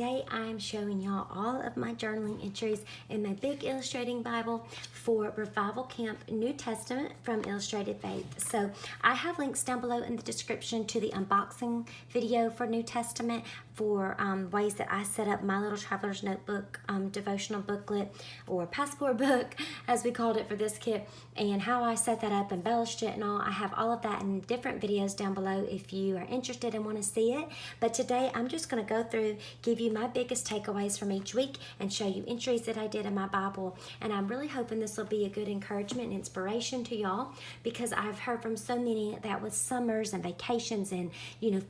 today I'm showing y'all all of my journaling entries in my big illustrating Bible for Revival Camp New Testament from Illustrated Faith. So I have links down below in the description to the unboxing video for New Testament, for ways that I set up my little traveler's notebook devotional booklet, or passport book as we called it for this kit, and how I set that up, embellished it and all. I have all of that in different videos down below if you are interested and want to see it. But today I'm just going to go through, give you my biggest takeaways from each week and show you entries that I did in my Bible. And I'm really hoping this will be a good encouragement and inspiration to y'all, because I've heard from so many that with summers and vacations and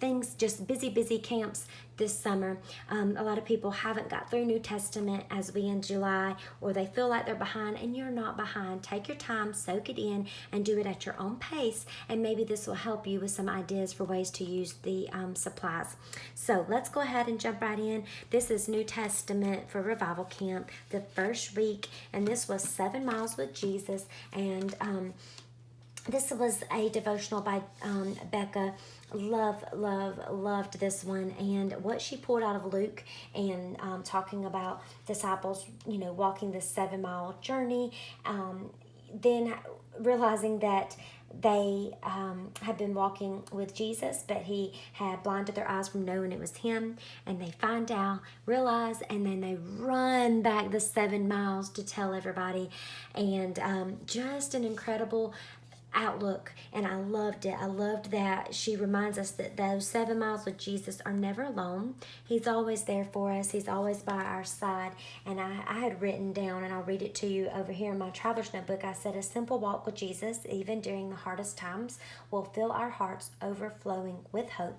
things, just busy camps this summer, a lot of people haven't got through New Testament as we in July, or they feel like they're behind. And you're not behind. Take your time, soak it in, and do it at your own pace, and maybe this will help you with some ideas for ways to use the supplies. So let's go ahead and jump right in. This is New Testament for Revival Camp, the first week, and this was 7 Miles with Jesus. And this was a devotional by Becca. Loved this one, and what she pulled out of Luke, and talking about disciples, walking this 7 mile journey, then realizing that they had been walking with Jesus, but he had blinded their eyes from knowing it was him, and they find out, realize, and then they run back the 7 miles to tell everybody. And just an incredible outlook, and I loved it. I loved that she reminds us that those 7 miles with Jesus are never alone. He's always there for us. He's always by our side. And I had written down, and I'll read it to you over here in my traveler's notebook. I said, a simple walk with Jesus, even during the hardest times, will fill our hearts overflowing with hope.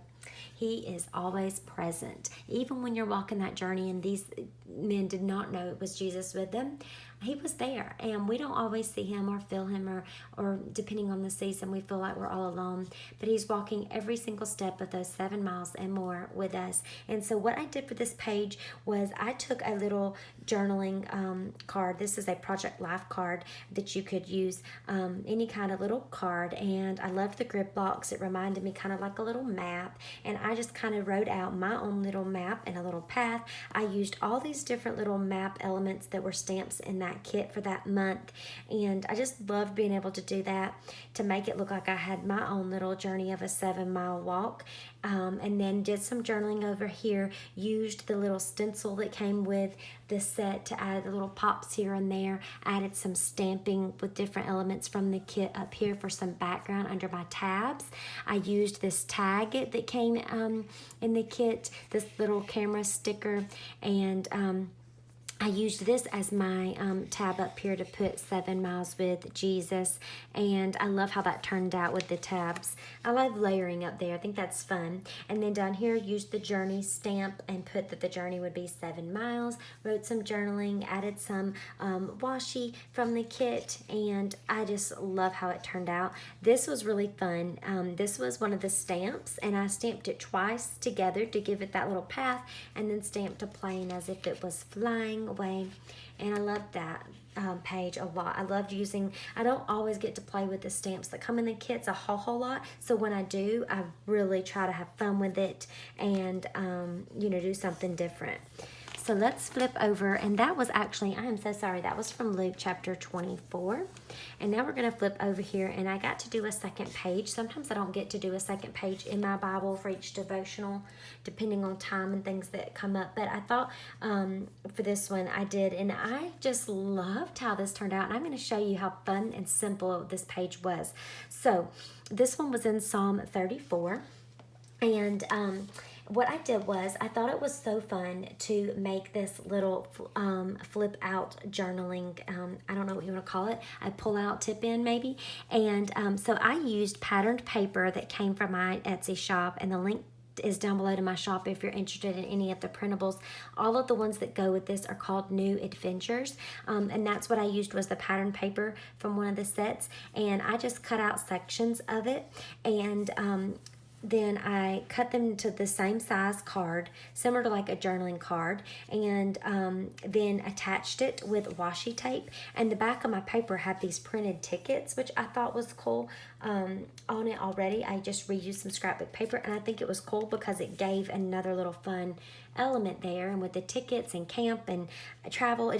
He is always present. Even when you're walking that journey and these men did not know it was Jesus with them, he was there. And we don't always see him or feel him, or depending on the season, we feel like we're all alone. But he's walking every single step of those 7 miles and more with us. And so what I did for this page was I took a little journaling card. This is a Project Life card that you could use, any kind of little card. And I loved the grid blocks. It reminded me kind of like a little map. And I just kind of wrote out my own little map and a little path. I used all these different little map elements that were stamps in that kit for that month, and I just loved being able to do that, to make it look like I had my own little journey of a 7 mile walk. And then did some journaling over here, used the little stencil that came with this set to add the little pops here and there, added some stamping with different elements from the kit up here for some background under my tabs. I used this tag that came in the kit, this little camera sticker, and I used this as my tab up here to put 7 miles with Jesus, and I love how that turned out with the tabs. I love layering up there. I think that's fun. And then down here, used the journey stamp and put that the journey would be 7 miles. Wrote some journaling, added some washi from the kit, and I just love how it turned out. This was really fun. This was one of the stamps, and I stamped it twice together to give it that little path, and then stamped a plane as if it was flying away. And I loved that page a lot. I loved using, I don't always get to play with the stamps that come in the kits a whole lot, so when I do, I really try to have fun with it and do something different. So let's flip over, and that was actually, I am so sorry, that was from Luke chapter 24. And now we're going to flip over here, and I got to do a second page. Sometimes I don't get to do a second page in my Bible for each devotional, depending on time and things that come up. But I thought for this one I did, and I just loved how this turned out. And I'm going to show you how fun and simple this page was. So this one was in Psalm 34, and what I did was, I thought it was so fun to make this little flip out journaling, I don't know what you want to call it, a pull out tip in maybe. And so I used patterned paper that came from my Etsy shop, and the link is down below to my shop if you're interested in any of the printables. All of the ones that go with this are called New Adventures, and that's what I used, was the pattern paper from one of the sets. And I just cut out sections of it, and then I cut them to the same size card, similar to like a journaling card, and then attached it with washi tape. And the back of my paper had these printed tickets, which I thought was cool on it already. I just reused some scrapbook paper, and I think it was cool because it gave another little fun element there. And with the tickets and camp and travel,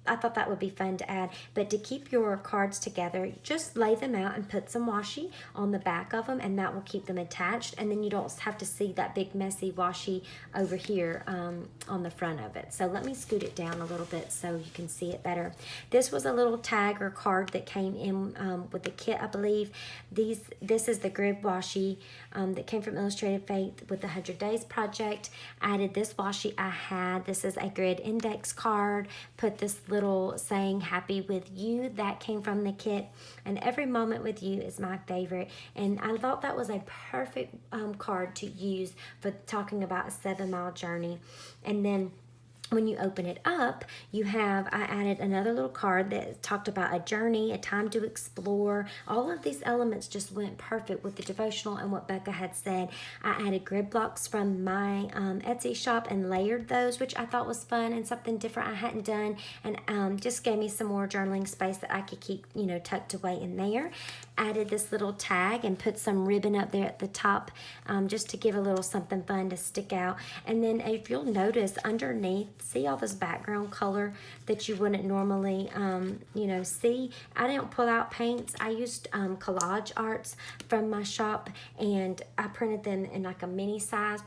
I thought that would be fun to add. But to keep your cards together, just lay them out and put some washi on the back of them, and that will keep them attached. And then you don't have to see that big messy washi over here on the front of it. So let me scoot it down a little bit so you can see it better. This was a little tag or card that came in with the kit, I believe. This is the grid washi that came from Illustrated Faith with the 100 Days Project. Added this washi I had. This is a grid index card. Put this little saying happy with you that came from the kit, and every moment with you is my favorite. And I thought that was a perfect card to use for talking about a 7-mile journey. And then when you open it up, I added another little card that talked about a journey, a time to explore. All of these elements just went perfect with the devotional and what Becca had said. I added grid blocks from my Etsy shop and layered those, which I thought was fun and something different I hadn't done, and just gave me some more journaling space that I could keep, tucked away in there. Added this little tag and put some ribbon up there at the top just to give a little something fun to stick out. And then if you'll notice underneath, see all this background color that you wouldn't normally see. I didn't pull out paints. I used collage arts from my shop, and I printed them in like a mini size,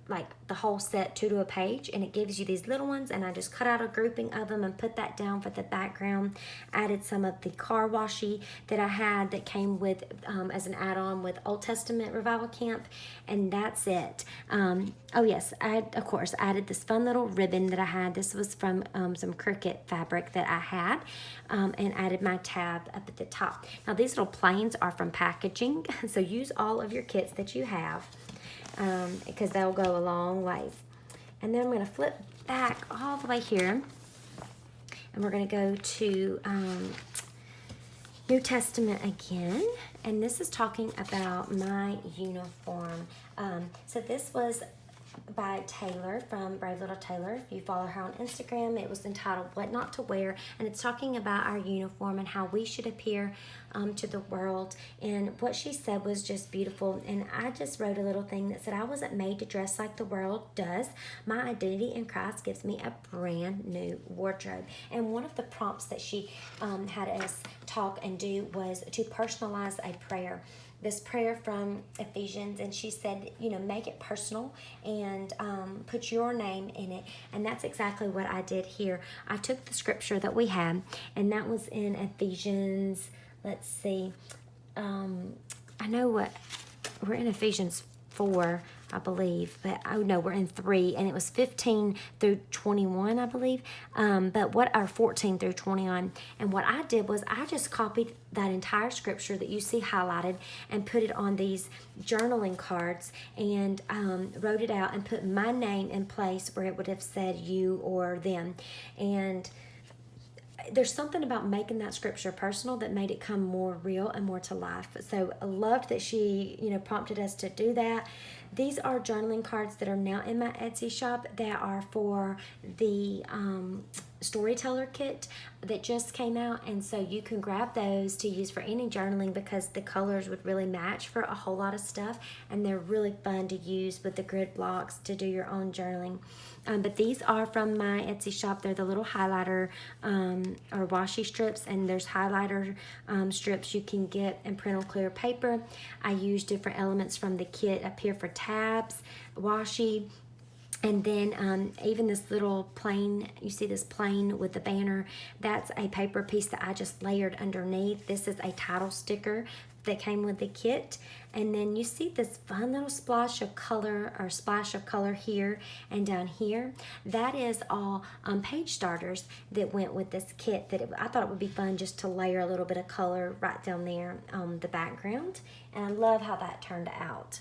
like the whole set 2 to a page, and it gives you these little ones, and I just cut out a grouping of them and put that down for the background. Added some of the car washi that I had that came with as an add-on with Old Testament Revival Camp, and that's it. Oh yes, I of course added this fun little ribbon that I had. This was from some Cricut fabric that I had, and added my tab up at the top. Now these little planes are from packaging, so use all of your kits that you have because they'll go a long ways. And then I'm going to flip back all the way here, and we're going to go to New Testament again, and this is talking about my uniform. So this was by Taylor from Brave Little Taylor. If you follow her on Instagram, it was entitled What Not to Wear, and it's talking about our uniform and how we should appear to the world. And what she said was just beautiful, and I just wrote a little thing that said, I wasn't made to dress like the world does. My identity in Christ gives me a brand new wardrobe. And one of the prompts that she had us talk and do was to personalize a prayer. This prayer from Ephesians, and she said, make it personal and put your name in it. And that's exactly what I did here. I took the scripture that we had, and that was in Ephesians. Let's see. I know we're in Ephesians 4, I believe, but we're in 3, and it was 15 through 21, I believe. But what are 14 through 21? And what I did was I just copied that entire scripture that you see highlighted and put it on these journaling cards, and wrote it out and put my name in place where it would have said you or them. And there's something about making that scripture personal that made it come more real and more to life. So I loved that she, prompted us to do that. These are journaling cards that are now in my Etsy shop that are for the storyteller kit that just came out, and so you can grab those to use for any journaling because the colors would really match for a whole lot of stuff, and they're really fun to use with the grid blocks to do your own journaling. But these are from my Etsy shop. They're the little highlighter or washi strips, and there's highlighter strips you can get and print on clear paper. I use different elements from the kit up here for tabs, washi, and then even this little plain, you see this plain with the banner, that's a paper piece that I just layered underneath. This is a title sticker that came with the kit. And then you see this fun little splash of color here and down here. That is all page starters that went with this kit I thought it would be fun just to layer a little bit of color right down there on the background. And I love how that turned out.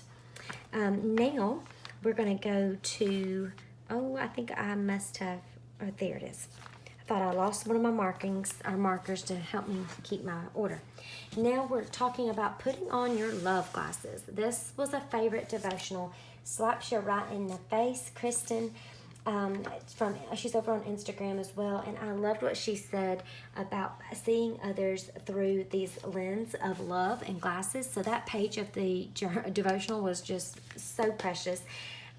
Now we're going to go to, I think I must have, there it is. thought I lost one of my markers to help me keep my order. Now we're talking about putting on your love glasses. This was a favorite devotional. Slaps you right in the face. Kristen, she's over on Instagram as well, and I loved what she said about seeing others through these lens of love and glasses. So that page of the devotional was just so precious.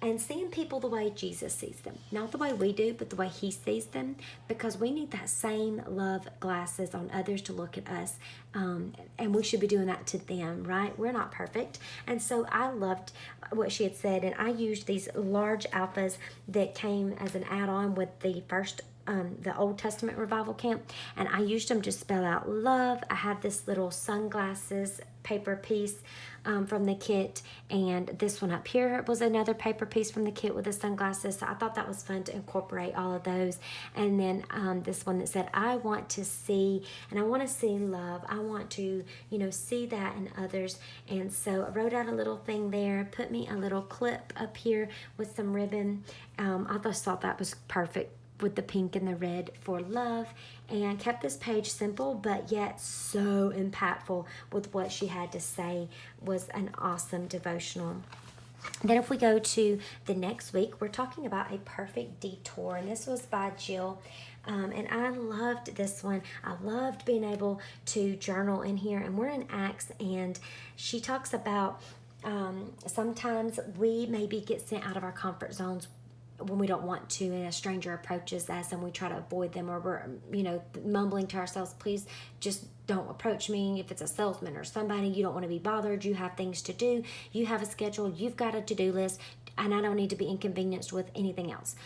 And seeing people the way Jesus sees them. Not the way we do, but the way he sees them. Because we need that same love glasses on others to look at us. And we should be doing that to them, right? We're not perfect. And so I loved what she had said. And I used these large alphas that came as an add-on with the first the Old Testament revival camp, and I used them to spell out love. I had this little sunglasses paper piece from the kit, and this one up here was another paper piece from the kit with the sunglasses. So I thought that was fun to incorporate all of those. And then this one that said, I want to see, and I want to see love. I want to, see that in others. And so I wrote out a little thing there, put me a little clip up here with some ribbon. I just thought that was perfect with the pink and the red for love, and kept this page simple but yet so impactful with what she had to say. Was an awesome devotional. Then if we go to the next week, we're talking about a perfect detour, and this was by Jill. And I loved this one. I loved being able to journal in here, and we're in Acts, and she talks about sometimes we maybe get sent out of our comfort zones when we don't want to, and a stranger approaches us and we try to avoid them, or we're mumbling to ourselves, please just don't approach me. If it's a salesman or somebody, you don't want to be bothered, you have things to do, you have a schedule, you've got a to-do list, and I don't need to be inconvenienced with anything else.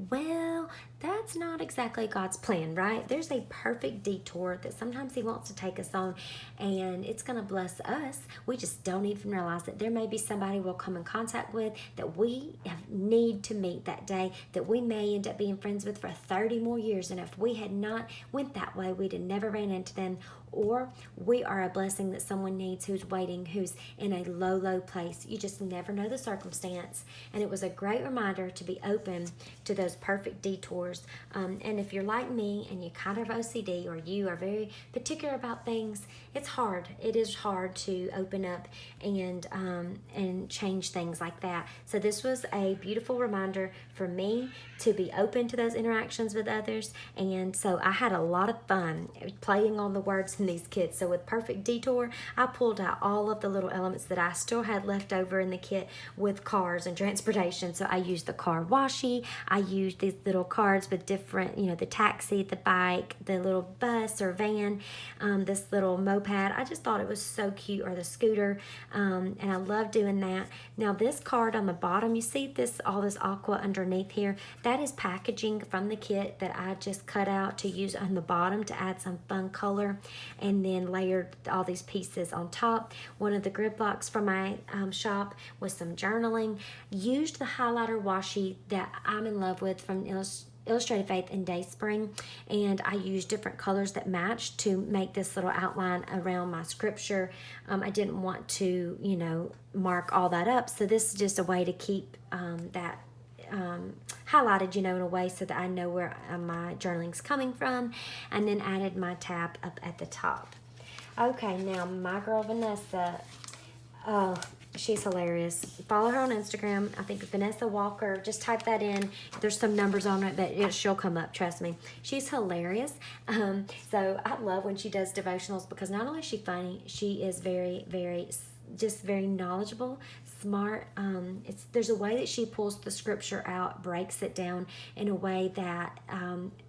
Well, that's not exactly God's plan, right? There's a perfect detour that sometimes he wants to take us on, and it's going to bless us. We just don't even realize that there may be somebody we'll come in contact with that we need to meet that day, that we may end up being friends with for 30 more years. And if we had not went that way, we'd have never ran into them. Or we are a blessing that someone needs, who's waiting, who's in a low place. You just never know the circumstance. And it was a great reminder to be open to those perfect detours. And if you're like me and you kind of OCD, or you are very particular about things, it's hard. It is hard to open up and change things like that. So this was a beautiful reminder for me to be open to those interactions with others. And so I had a lot of fun playing on the words in these kits. So with Perfect Detour, I pulled out all of the little elements that I still had left over in the kit with cars and transportation. So I used the car washi, I used these little cards with different, the taxi, the bike, the little bus or van, this little moped. I just thought it was so cute, or the scooter, and I love doing that. Now this card on the bottom, you see all this aqua underneath here, that is packaging from the kit that I just cut out to use on the bottom to add some fun color, and then layered all these pieces on top. One of the grid blocks from my shop was some journaling. Used the highlighter washi that I'm in love with from Illustrated Faith and Dayspring, and I used different colors that matched to make this little outline around my scripture. I didn't want to, mark all that up, so this is just a way to keep that highlighted, in a way so that I know where my journaling's coming from, and then added my tab up at the top. Okay, now my girl Vanessa, she's hilarious. Follow her on Instagram. I think Vanessa Walker. Just type that in. There's some numbers on it, but she'll come up. Trust me. She's hilarious. So I love when she does devotionals, because not only is she funny, she is very, very, just very knowledgeable, smart. There's a way that she pulls the scripture out, breaks it down in a way that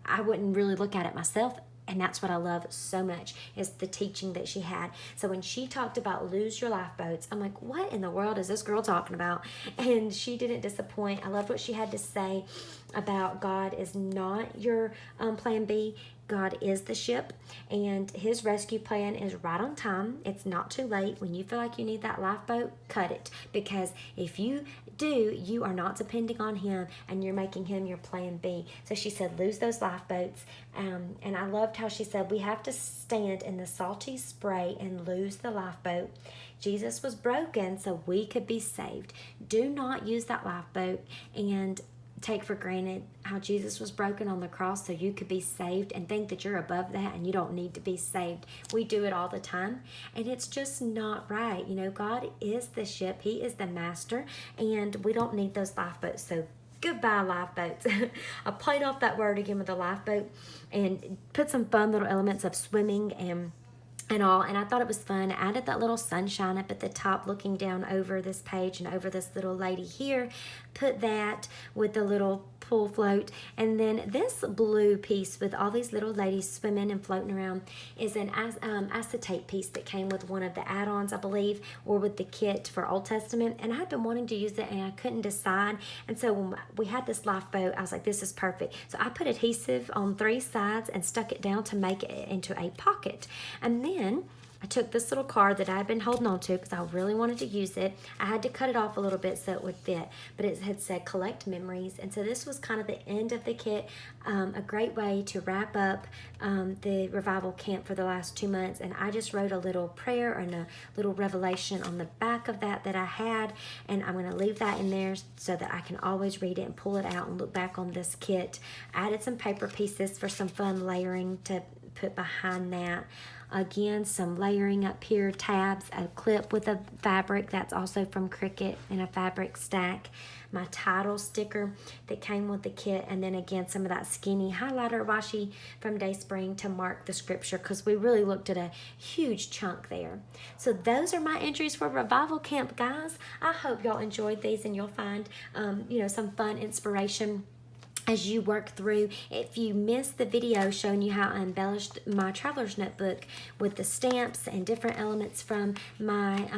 I wouldn't really look at it myself. And that's what I love so much, is the teaching that she had. So when she talked about lose your lifeboats, I'm like, what in the world is this girl talking about? And she didn't disappoint. I loved what she had to say about God is not your plan B. God is the ship, and his rescue plan is right on time. It's not too late. When you feel like you need that lifeboat, cut it, because if you do, you are not depending on him, and you're making him your plan B. So she said, lose those lifeboats. And I loved how she said, we have to stand in the salty spray and lose the lifeboat. Jesus was broken so we could be saved. Do not use that lifeboat, and take for granted how Jesus was broken on the cross so you could be saved and think that you're above that and you don't need to be saved. We do it all the time, and it's just not right. You know, God is the ship, He is the master, and we don't need those lifeboats. So goodbye, lifeboats. I played off that word again with the lifeboat and put some fun little elements of swimming and all, and I thought it was fun. I added that little sunshine up at the top looking down over this page and over this little lady here. Put that with the little pool float, and then this blue piece with all these little ladies swimming and floating around is an acetate piece that came with one of the add-ons, I believe, or with the kit for Old Testament, and I had been wanting to use it and I couldn't decide, and so when we had this lifeboat, I was like, this is perfect. So I put adhesive on 3 sides and stuck it down to make it into a pocket, and then I took this little card that I had been holding on to because I really wanted to use it. I had to cut it off a little bit so it would fit, but it had said collect memories. And so this was kind of the end of the kit, a great way to wrap up the revival camp for the last 2 months. And I just wrote a little prayer and a little revelation on the back of that I had. And I'm going to leave that in there so that I can always read it and pull it out and look back on this kit. I added some paper pieces for some fun layering to put behind that. Again, some layering up here, tabs, a clip with a fabric that's also from Cricut in a fabric stack, my title sticker that came with the kit, and then again some of that skinny highlighter washi from Dayspring to mark the scripture because we really looked at a huge chunk there. So those are my entries for Revival Camp, guys. I hope y'all enjoyed these and you'll find some fun inspiration as you work through. If you missed the video showing you how I embellished my traveler's notebook with the stamps and different elements from my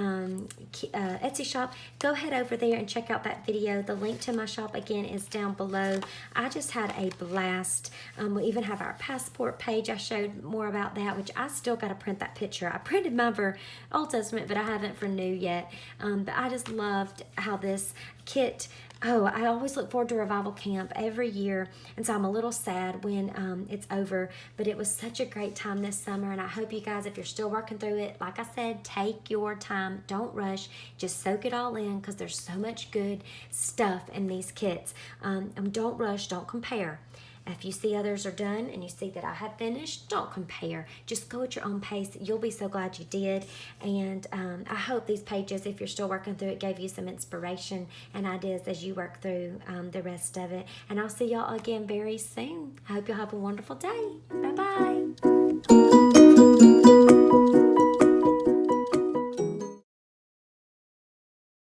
Etsy shop, go ahead over there and check out that video. The link to my shop again is down below. I just had a blast. We even have our passport page. I showed more about that, which I still got to print that picture. I printed mine for Old Testament, but I haven't for New yet. But I just loved how this kit, I always look forward to Revival Camp every year, and so I'm a little sad when it's over, but it was such a great time this summer, and I hope you guys, if you're still working through it, like I said, take your time. Don't rush. Just soak it all in because there's so much good stuff in these kits. Don't rush. Don't compare. If you see others are done and you see that I have finished, don't compare. Just go at your own pace. You'll be so glad you did. And I hope these pages, if you're still working through it, gave you some inspiration and ideas as you work through the rest of it. And I'll see y'all again very soon. I hope you'll have a wonderful day. Bye-bye.